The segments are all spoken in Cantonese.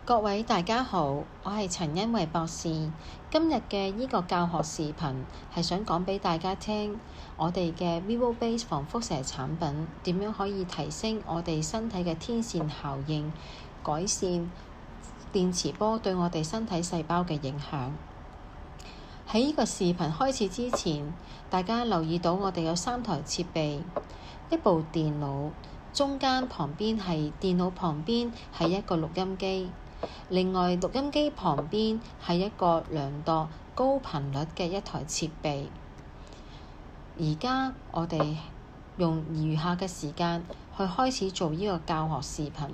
各位大家好，我係陳欣慧博士。今日嘅呢個教學視頻係想講俾大家聽，我哋嘅 Vivo Base 防輻射產品點樣可以提升我哋身體嘅天線效應，改善電磁波對我哋身體細胞嘅影響。喺呢個視頻開始之前，大家留意到我哋有3台設備，一部電腦，中間旁邊係電腦旁邊係一個錄音機。另外，錄音機旁邊係一個量度高頻率嘅一台設備。而家我哋用餘下嘅時間去開始做呢個教學視頻，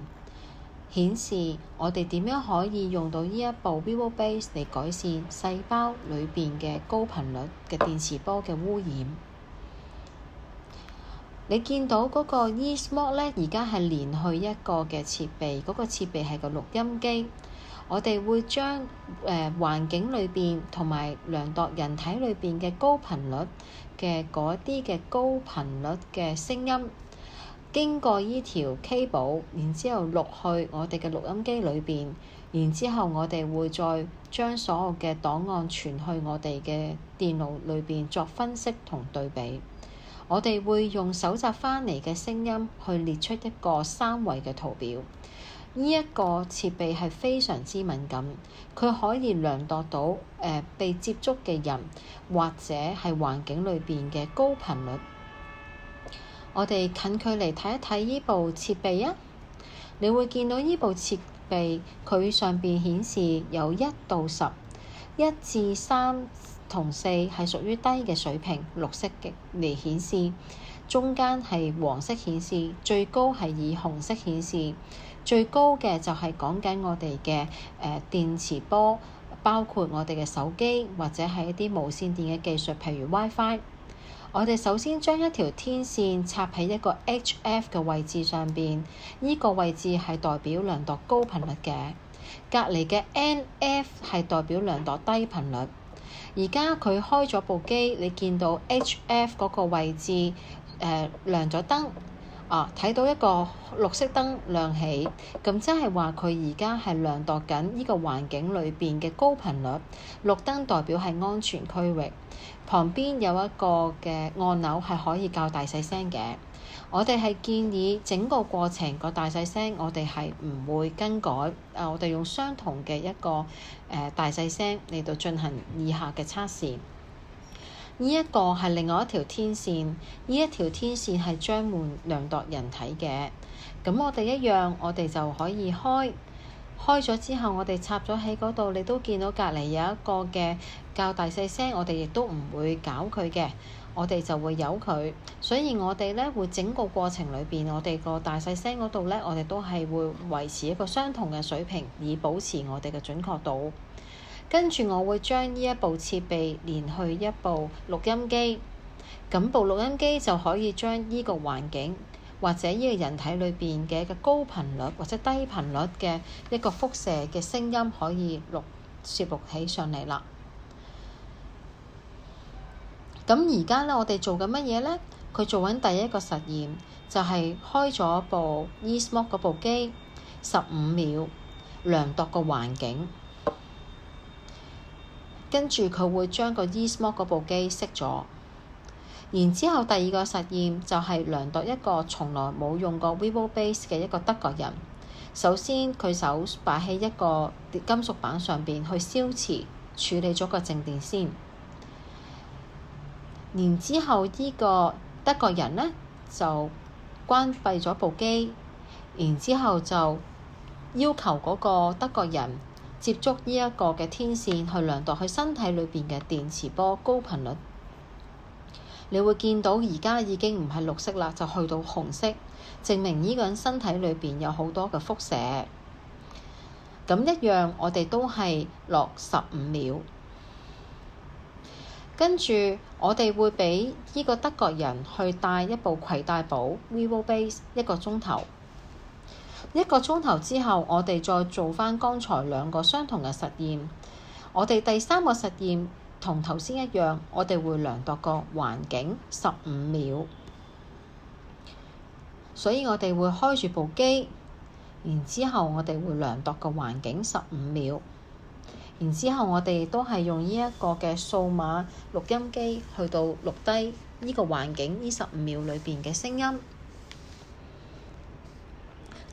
顯示我哋點樣可以用到呢一部 Vivo Base 嚟改善細胞裏邊嘅高頻率嘅電磁波嘅污染。你見到嗰個 eSMOC 咧，而家係連去一個嘅設備，嗰個設備係個錄音機。我哋會將環境裏邊同埋量度人體裏邊嘅高頻率嘅嗰啲嘅高頻率嘅聲音，經過呢條 cable， 然之後錄去我哋嘅錄音機裏邊，然之後我哋會再將所有嘅檔案傳去我哋嘅電腦裏邊作分析同對比。我哋會用搜集返嚟嘅聲音去列出一個3維嘅圖表。呢一個設備係非常之敏感，佢可以量度到被接觸嘅人或者係環境裏邊嘅高頻率。我哋近距離睇一睇呢部設備啊，你會見到呢部設備佢上邊顯示有1到10，1至3同4係屬於低嘅水平，綠色嘅嚟顯示，中間係黃色顯示，最高係以紅色顯示。最高嘅就係講緊我哋嘅電磁波，包括我哋嘅手機或者係一啲無線電嘅技術，譬如 WiFi。我哋首先將一條天線插喺一個 HF 嘅位置上邊，呢個位置係代表量度高頻率嘅，隔離嘅 NF 係代表量度低頻率。而家佢開咗部機，你見到 HF 嗰個位置亮咗燈。睇到一個綠色燈亮起，咁即係話佢而家係量度緊呢個環境裏邊嘅高頻率。綠燈代表係安全區域，旁邊有一個嘅按鈕係可以較大細聲嘅。我哋係建議整個過程個大細聲，我哋係唔會更改。我哋用相同嘅一個大細聲嚟到進行以下嘅測試。呢一個係另外一條天線，呢一條天線係專門量度人體嘅。咁我哋一樣，我哋就可以開咗之後，我哋插咗喺嗰度，你都見到隔離有一個嘅較大細聲，我哋亦都唔會搞佢嘅，我哋就會由佢。所以我哋咧會整個過程裏邊，我哋個大細聲嗰度咧，我哋都係會維持一個相同嘅水平，以保持我哋嘅準確度。跟住我會將呢一部設備連去一部錄音機，咁部錄音機就可以將呢個環境或者呢個人體裏邊嘅一個高頻率或者低頻率嘅一個輻射嘅聲音可以攝錄起上嚟啦。咁而家咧，我哋做緊乜嘢咧？佢做緊第一個實驗，就係開咗部 eSMOC 嗰部機15秒量度個環境。跟住佢會將個 eSMOC 嗰部機熄咗，然之後第二個實驗就係量度一個從來冇用過 Vivo Base 嘅一個德國人。首先佢手擺喺一個金屬板上邊去消磁處理咗個靜電先，然之後呢個德國人呢，就關閉咗部機，然之後就要求嗰個德國人接觸呢一個嘅天線去量度佢身體裏邊嘅電磁波高頻率。你會見到而家已經唔係綠色啦，就去到紅色，證明呢個人身體裏邊有好多嘅輻射。咁一樣，我哋都係落15秒。跟住我哋會俾呢個德國人去帶一部攜帶簿 Vivo Base 1個鐘頭。1個鐘頭之後，我哋再做返剛才2個相同嘅實驗。我哋第3個實驗同頭先一樣，我哋會量度個環境15秒。所以我哋會開住部機，然之後我哋會量度個環境15秒，然之後我哋都係用呢一個嘅數碼錄音機去到錄低呢個環境呢15秒裏邊嘅聲音。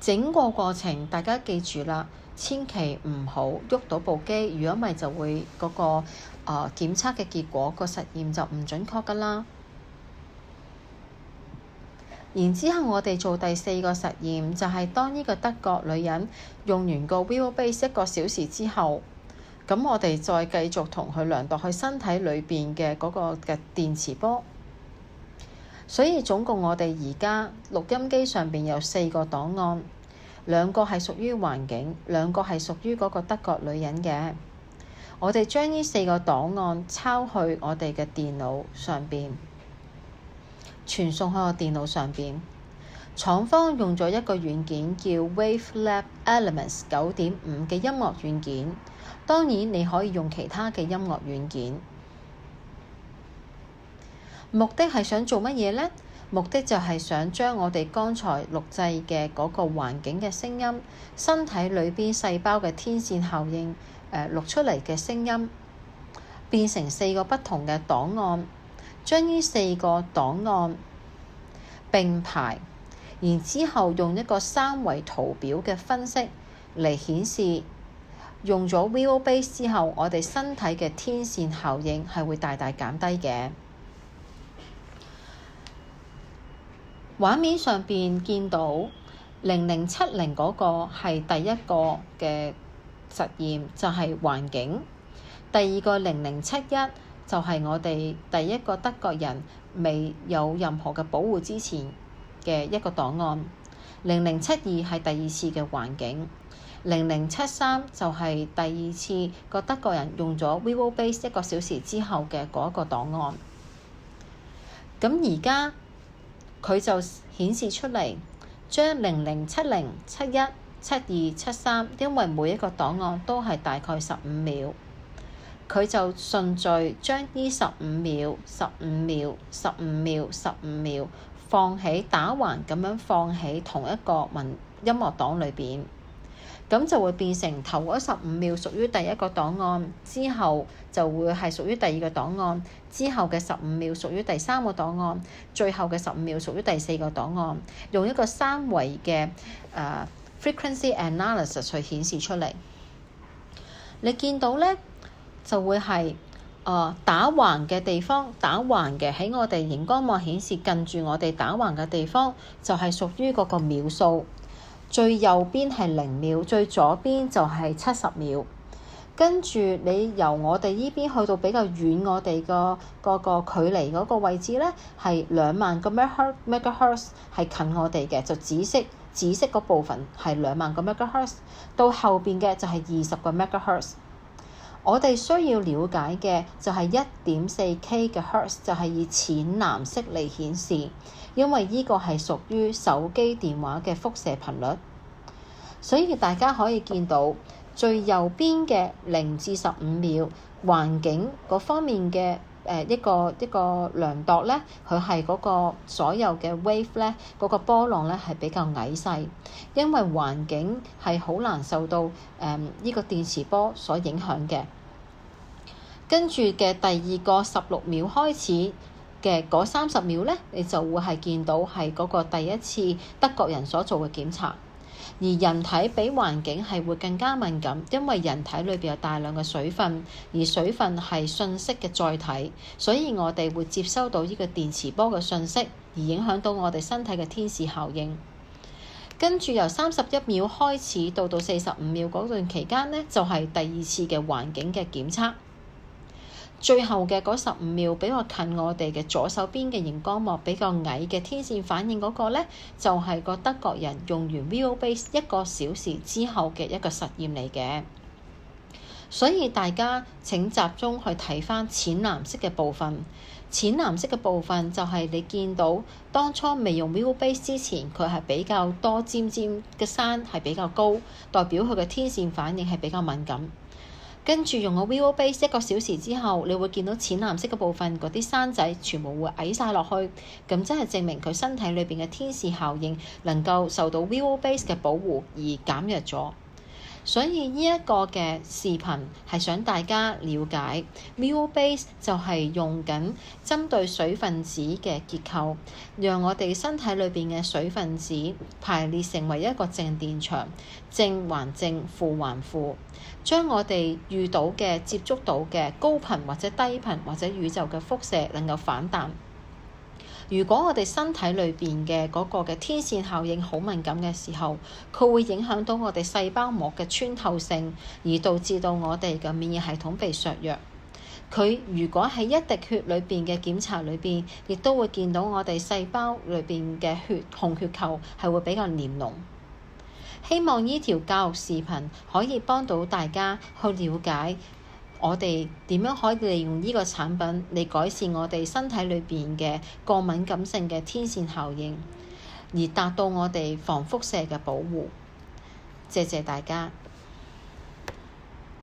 整個過程大家記住啦，千祈唔好喐到部機，如果唔係就會嗰個檢測嘅結果個實驗就唔準確㗎啦。然之後我哋做第4個實驗，就係當呢個德國女人用完個 Wheelbase 1個小時之後，咁我哋再繼續同佢量度佢身體裏邊嘅嗰個嘅電磁波。所以總共我哋而家錄音機上邊有4個檔案，2個係屬於環境，2個係屬於嗰個德國女人嘅。我哋將呢4個檔案抄去我哋嘅電腦上邊，傳送去我電腦上邊。廠方用咗一個軟件叫 Wavelab Elements 9.5嘅音樂軟件，當然你可以用其他嘅音樂軟件。目的係想做乜嘢呢？目的就係想將我哋剛才錄製嘅嗰個環境嘅聲音、身體裏邊細胞嘅天線效應錄出嚟嘅聲音，變成4個不同嘅檔案，將呢4個檔案並排，然之後用一個3維圖表嘅分析嚟顯示，用咗 Wheelbase 之後，我哋身體嘅天線效應係會大大減低嘅。畫面上邊見到0070嗰個係第一個嘅實驗，就係環境；第二個0071就係我哋第一個德國人未有任何嘅保護之前嘅一個檔案；0072係第2次嘅環境；0073就係第2次個德國人用咗 Wheelbase 1個小時之後嘅嗰一個檔案。咁而家佢就顯示出嚟，將0070、71、72、73，因為每一個檔案都係大概15秒，佢就順序將呢15秒、15秒、15秒、15秒放喺打橫咁樣放喺同一個音樂檔裏邊。咁就會變成頭嗰15秒屬於第一個檔案，之後就會係屬於第二個檔案，之後嘅15秒屬於第3個檔案，最後嘅15秒屬於第4個檔案，用一個3維嘅frequency analysis 去顯示出嚟。你見到咧就會係打橫嘅地方，打橫嘅喺我哋熒光幕顯示近住我哋打橫嘅地方，就係屬於嗰個秒數。最右邊係0秒，最左邊就係70秒。跟住你由我哋呢邊去到比較遠，我哋個距離嗰個位置咧係2萬個 megahertz 係近我哋嘅，就紫色嗰部分係2萬個 megahertz， 到後邊嘅就係20個 megahertz。我哋需要了解嘅就係 1.4K 嘅 hertz， 就係以淺藍色嚟顯示，因為呢個係屬於手機電話嘅輻射頻率。所以大家可以見到最右邊嘅0至15秒環境嗰方面嘅一個量度咧，佢係嗰個所有嘅 wave 咧，嗰個波浪咧係比較矮細，因為環境係好難受到呢個電磁波所影響嘅。跟住嘅第二個16秒開始嘅嗰30秒咧，你就會係見到係嗰個第一次德國人所做嘅檢查。而人體比環境係會更加敏感，因為人體裏邊有大量嘅水分，而水分係信息嘅載體，所以我哋會接收到呢個電磁波嘅信息，而影響到我哋身體嘅天使效應。跟住由31秒開始到45秒嗰段期間呢，就係第二次嘅環境嘅檢測。最後嘅嗰15秒比較近我哋嘅左手邊嘅熒光幕比較矮嘅天線反應嗰個呢，就係個德國人用完 Wheelbase 1個小時之後嘅一個實驗嚟嘅。所以大家請集中去睇返淺藍色嘅部分。淺藍色嘅部分就係你見到當初未用 Wheelbase 之前，佢係比較多尖尖嘅山係比較高，代表佢嘅天線反應係比較敏感。跟住用個 Vivo Base 1個小時之後，你會見到淺藍色嘅部分嗰啲山仔全部會矮晒落去，咁真係證明佢身體裏邊嘅天使效應能夠受到 Vivo Base 嘅保護而減弱咗。所以呢一個嘅視頻係想大家了解 Vivo Base 就係用緊針對水分子嘅結構，讓我哋身體裏邊嘅水分子排列成為一個正電場，正還正，負還負，將我哋遇到嘅接觸到嘅高頻或者低頻或者宇宙嘅輻射能夠反彈。如果我哋身體裏邊嘅嗰個嘅天線效應好敏感嘅時候，佢會影響到我哋細胞膜嘅穿透性，而導致到我哋嘅免疫系統被削弱。佢如果喺一滴血裏邊嘅檢查裏邊，亦都會見到我哋細胞裏邊嘅紅血球係會比較黏濃。希望呢條教育視頻可以幫到大家去了解我哋點樣可以利用呢個產品嚟改善我哋身體裏邊嘅過敏感性嘅天線效應，而達到我哋防輻射嘅保護。謝謝大家。